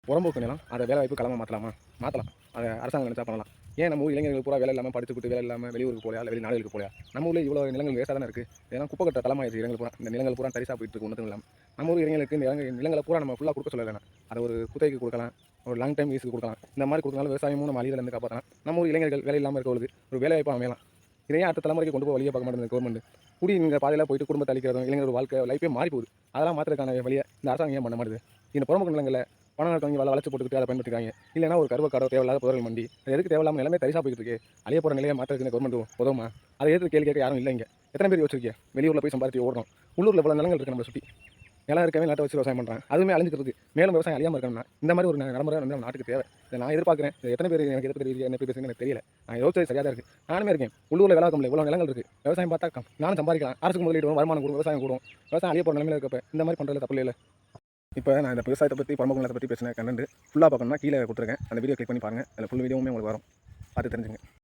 புறம்போக்கு நிலம் அதை வேலை வாய்ப்பு களமாக மாற்றலாமா? மாற்றலாம். அதை அரசாங்கம் நினச்சா பண்ணலாம். ஏன் நம்ம ஊர் இளைஞர்கள் பூரா வேலை இல்லாமல் படிச்சுட்டு வேலை இல்லாமல் வெளியூருக்கு போலையா, இல்லை வெளிநாடுகளுக்கு போலையா? நம்ம ஊரில் இவ்வளோ நிலங்கள் வேஸ்ட்டாக தானே இருக்குது. ஏன்னா குப்பை கட்ட தளமாகிடுச்சு இடங்கள் பூரா. இந்த நிலங்கள் பூரா தரிசாக போயிட்டு இருக்கு ஒன்றும் இல்லாமல். நம்ம ஊர் இளைஞர்களுக்கு இந்த நிலங்களை பூரா நம்ம ஃபுல்லாக கொடுக்க சொல்லலைண்ணா. அதை ஒரு குத்தகைக்கு கொடுக்கலாம், ஒரு லாங் டைம் யூஸுக்கு கொடுக்கலாம். இந்த மாதிரி கொடுக்கனால விவசாயமும் நம்ம அழியிலேருந்து காப்பாற்றலாம். நம்ம ஊர் இளைஞர்கள் வேலை இல்லாமல் இருக்கவங்களுக்கு ஒரு வேலை வாய்ப்பு அமையலாம். இதையே அடுத்த தலைமுறைக்கு கொண்டு போய் வழியாக பார்க்க மாட்டேங்குது கவர்மெண்ட். குடி நீங்கள் பாதையில் போயிட்டு குடும்பத்தை அழிக்கிறதும் இளைஞரோட வாழ்க்கை லைஃபே மாறி போகுது. அதெல்லாம் மாற்றுறதுக்கான வழியை இந்த அரசாங்கம் ஏன் பண்ண மாட்டுது? இந்த புறம்போக்கு நிலங்களை பணம் இருக்கவங்க வளர்ச்சி போட்டுக்கிட்டு அதை பயன்படுத்திக்காங்க. இல்லைனா ஒரு கருவக்காரோ தேவையில்லாத புதர்கள் மண்டி அது எதுக்கு தேவையில்லாமல் நிலமே தரிசா போயிட்டு இருக்கு. அழிய போகிற நிலையை மாற்றுறதுக்கு கவர்மெண்ட் உதவுமா? அதை எதிர்த்து கேள்வி கேட்க யாரும் இல்லை. இங்கே எத்தனை பேர் யோசிச்சிருக்கீங்க? வெளியூரில் போய் சம்பாதிச்சு ஓடுறோம். உள்ளூரில் பல நிலங்கள் இருக்குது நம்மளை சுற்றி. நிலம் இருக்கவே நாட்டை வச்சு விவசாயம் பண்ணுறாங்க. அதுவுமே அழிஞ்சிட்டு மேலும் விவசாயம் அழியாமல் இருக்கணும்னா இந்த மாதிரி ஒரு நடைமுறை வந்து நம்ம நாட்டுக்கு தேவை. இதை நான் எதிர்பார்க்குறேன். எத்தனை பேர் எனக்கு எதிர்ப்பு தெரியுது, என்ன பேசுன்னு எனக்கு தெரியல. நான் யோசிச்சது சரியாக தான் இருக்குது. நானுமே இருக்கேன். உள்ளூரில் வேலை முடியல, இவ்வளோ நிலங்கள் இருக்குது. விவசாயம் பார்த்தா நானும் சம்பாதிக்கலாம். அரசுக்கு முதலீடு வரும், வருமானம் கூடும், விவசாயம் கூடும். விவசாயம் அழிய போகிற நிலைமையில் இருக்கப்ப இந்த மாதிரி பண்ணுறதுல தப்பு இல்லை. இப்போ நான் இந்த விவசாயத்தை பற்றி புறம்போக்கு நிலத்தை பற்றி பேசின கண்டென்ட் ஃபுல்லாக பார்க்கணும்னா கீழே கொடுத்துருக்கேன். அந்த வீடியோ கிளிக் பண்ணி பாருங்கள். அதில் ஃபுல் வீடியோவுமே உங்களுக்கு வரும். பார்த்து தெரிஞ்சுங்க.